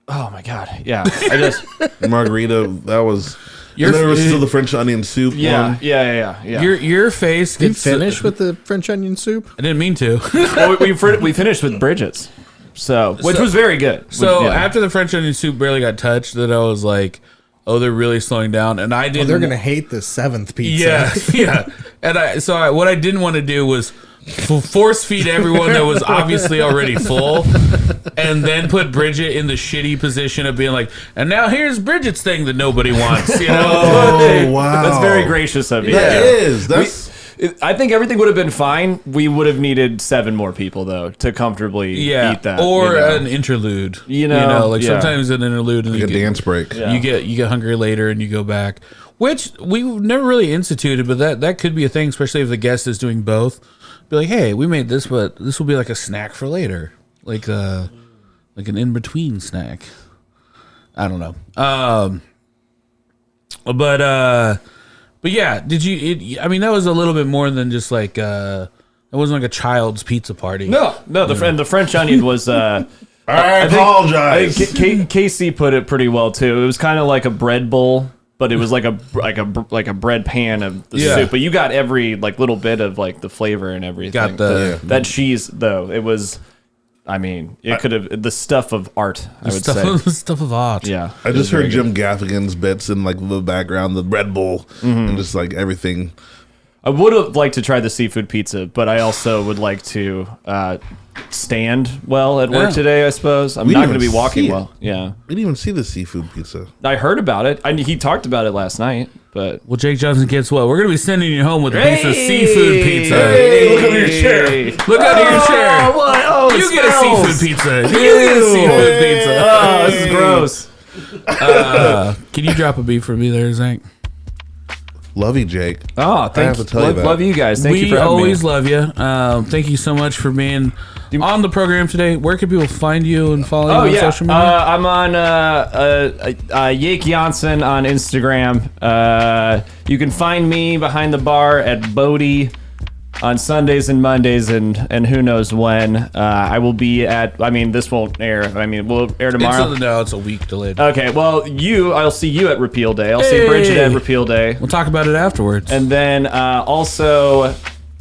S5: Oh my god, yeah. I just.
S3: margarita. That was.
S1: Your-
S3: And there was still the French onion soup
S5: Yeah,
S3: one.
S5: yeah.
S1: Your face
S2: Did you
S1: gets
S2: finish with the French onion soup?
S1: I didn't mean to.
S5: Well, we finished with Bridget's, which was very good.
S1: So
S5: Yeah.
S1: after the French onion soup barely got touched, then I was like, oh, they're really slowing down, and I didn't.
S2: They're gonna hate the 7th pizza.
S1: Yeah, yeah. And what I didn't want to do was force feed everyone that was obviously already full, and then put Bridget in the shitty position of being like, and now here's Bridget's thing that nobody wants. You know?
S3: Oh wow,
S5: That's very gracious of you.
S3: That is. That's.
S5: I think everything would have been fine. We would have needed 7 more people though to comfortably eat that.
S1: or
S5: you know?
S1: an interlude.
S5: You know,
S1: like
S5: yeah.
S1: sometimes an interlude and
S3: Like a
S1: you
S3: dance break.
S5: Yeah.
S1: you get hungry later and you go back, which we've never really instituted, but that could be a thing, especially if the guest is doing both. Be like, hey, we made this, but this will be like a snack for later, like an in between snack. I don't know. But yeah, did you? I mean, that was a little bit more than just like it wasn't like a child's pizza party.
S5: No. The French onion was.
S3: I
S5: I
S3: apologize.
S5: think Casey put it pretty well too. It was kind of like a bread bowl, but it was like a bread pan of the
S1: Yeah.
S5: soup. But you got every like little bit of like the flavor and everything.
S1: Got the-
S5: that cheese though. It was. I mean, it could have the stuff of art. I would say.
S1: Stuff of art.
S5: Yeah.
S3: I
S5: it was
S3: just heard
S5: very
S3: Jim Gaffigan's bits in like the background, the Red Bull, and just like everything.
S5: I would have liked to try the seafood pizza, but I also would like to stand well at work
S1: Yeah.
S5: today, I suppose. I'm
S3: We
S5: not
S3: didn't
S5: going to be
S3: even
S5: walking
S3: see it.
S5: well. Yeah.
S3: We didn't even see the seafood pizza.
S5: I heard about it. He talked about it last night, but
S1: Well, Jake Johnson, guess what? We're gonna be sending you home with a piece of seafood pizza.
S5: Hey,
S3: look under your chair.
S1: Look under your chair.
S5: What? Oh,
S1: You get a seafood pizza. You get a seafood pizza.
S5: Oh, this is gross.
S1: Can you drop a beat for me there, Zach?
S3: Love you, Jake.
S5: Oh,
S3: have
S5: thank
S3: to
S5: you.
S3: tell you that.
S5: Love you guys. Thank you
S1: We
S5: for having
S1: always
S5: me.
S1: love you. Thank you so much for being on the program today. Where can people find you and follow you
S5: Oh
S1: on
S5: yeah,
S1: social media?
S5: I'm on Yake Janssen on Instagram. You can find me behind the bar at Bodie on Sundays and Mondays, and who knows when. I will be at. I mean, this won't air. I mean, will air tomorrow.
S1: It's a week delayed.
S5: Okay, well, I'll see you at Repeal Day. I'll see Bridget at Repeal Day.
S1: We'll talk about it afterwards.
S5: And then also,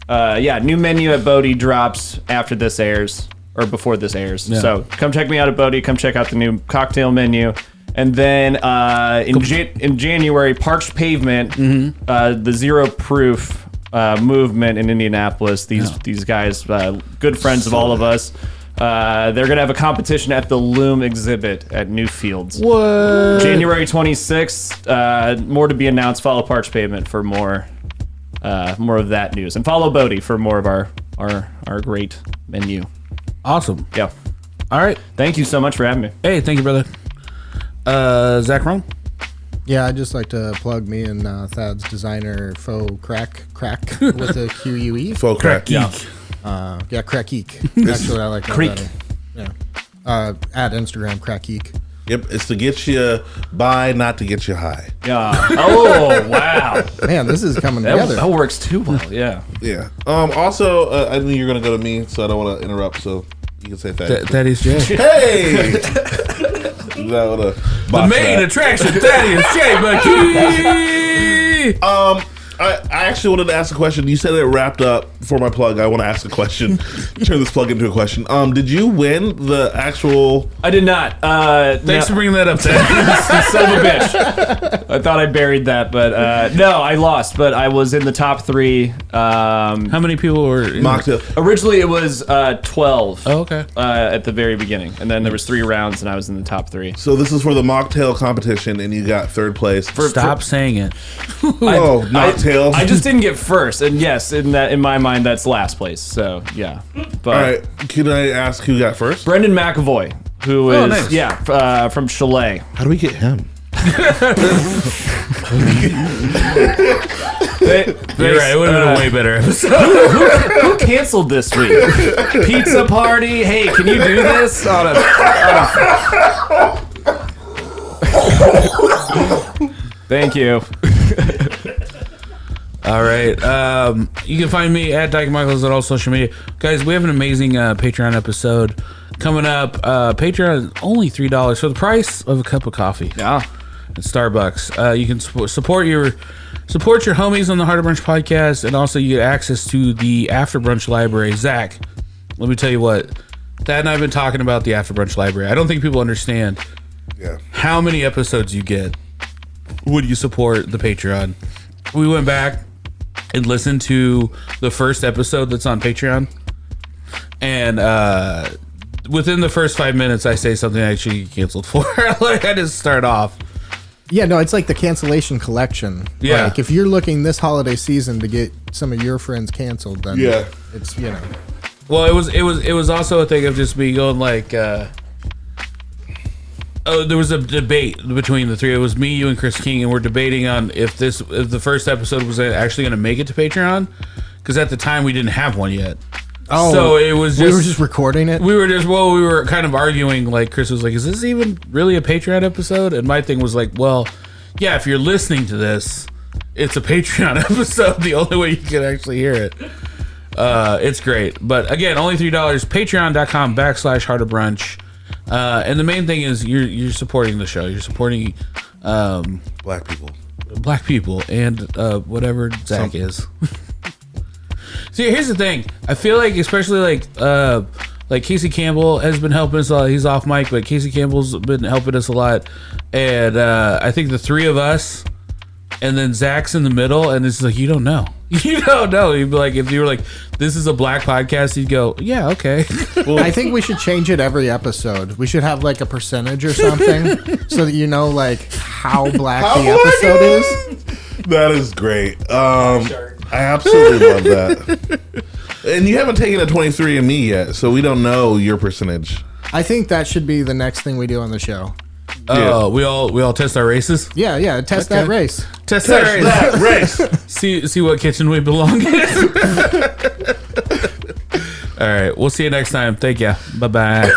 S5: new menu at Bodie drops after this airs, or before this airs.
S1: Yeah.
S5: So come check me out at Bodie. Come check out the new cocktail menu. And then in January, Parched Pavement, the Zero Proof movement in Indianapolis. These guys, good friends of all of us. They're gonna have a competition at the Loom exhibit at Newfields.
S1: What?
S5: January 26th. More to be announced. Follow Parched Pavement for more of that news, and follow Bodie for more of our great menu.
S1: Awesome.
S5: Yeah.
S1: All right.
S5: Thank you so much for having me.
S1: Hey, thank you, brother. Zach Rome?
S2: Yeah, I'd just like to plug me and Thad's designer Faux Crack with a QUE.
S3: Faux crack.
S1: Geek.
S2: Yeah, Crack Eek. Actually, I like that
S5: Creek.
S2: better. Yeah. At Instagram, Crack Eek.
S3: Yep, it's to get you by, not to get you high.
S5: Yeah. Oh wow.
S2: Man, this is coming together.
S5: That works too well. Yeah.
S3: Yeah. Also, I knew you were gonna go to me, so I don't want to interrupt. So you can say that.
S1: Thaddeus J.
S3: Hey.
S1: The main attraction, Thaddeus J. McKee.
S3: I actually wanted to ask a question. You said it wrapped up for my plug. I want to ask a question. Turn this plug into a question. Did you win the actual?
S5: I did not.
S1: Thanks for bringing that up, Ted.
S5: Son of a bitch. I thought I buried that, but no, I lost. But I was in the top 3.
S1: How many people were in
S3: Mocktail.
S5: Originally, it was 12.
S1: Oh, okay.
S5: At the very beginning, and then there was 3 rounds, and I was in the top 3.
S3: So this is for the mocktail competition, and you got 3rd place.
S1: Stop saying it.
S3: Mocktail.
S5: I just didn't get first, and yes, in my mind, that's last place. So yeah. But
S3: All right. Can I ask who got first?
S5: Brendan McAvoy, who is
S1: nice.
S5: from Chalet.
S3: How do we get him?
S1: You're right. It would have been a way better episode.
S5: Who canceled this week? Pizza party. Hey, can you do this on a Thank you.
S1: All right. You can find me at Dyke Michaels at all social media. Guys, we have an amazing Patreon episode coming up. Patreon is only $3 for the price of a cup of coffee.
S5: Yeah.
S1: At Starbucks. You can support your homies on the Harder Brunch Podcast, and also you get access to the After Brunch Library. Zach, let me tell you what. Thad and I have been talking about the After Brunch Library. I don't think people understand how many episodes you get when you support the Patreon. We went back and listened to the first episode that's on Patreon, and within the first 5 minutes, I say something I actually get canceled for. Like, I just start off.
S2: Yeah, no, it's like the cancellation collection.
S1: Yeah.
S2: Like, if you're looking this holiday season to get some of your friends canceled, then it's, you know.
S1: Well, it was also a thing of just me going like, there was a debate between the 3. It was me, you, and Chris King, and we're debating on if the first episode was actually going to make it to Patreon, because at the time we didn't have one yet.
S2: Oh,
S1: so it was just,
S2: we were just recording it.
S1: We were kind of arguing. Like, Chris was like, "Is this even really a Patreon episode?" And my thing was like, "Well, yeah, if you're listening to this, it's a Patreon episode. The only way you can actually hear it." It's great, but again, only $3. Patreon.com/Harder Brunch. And the main thing is you're supporting the show. You're supporting
S3: Black
S1: people, and whatever Zach is. See, here's the thing. I feel like, especially like Casey Campbell has been helping us a lot. He's off mic, but Casey Campbell's been helping us a lot. And I think the 3 of us, and then Zach's in the middle, and it's like, you don't know. You don't know. You'd be like, if you were like, this is a black podcast, you'd go, yeah, okay.
S2: Well, I think we should change it every episode. We should have like a percentage or something so that you know like how black the episode is.
S3: That is great. I absolutely love that. And you haven't taken a 23andMe yet, so we don't know your percentage.
S2: I think that should be the next thing we do on the show.
S1: Oh, we all test our races.
S2: Yeah, test that race.
S1: Test that race. See what kitchen we belong in. All right, we'll see you next time. Thank you. Bye bye.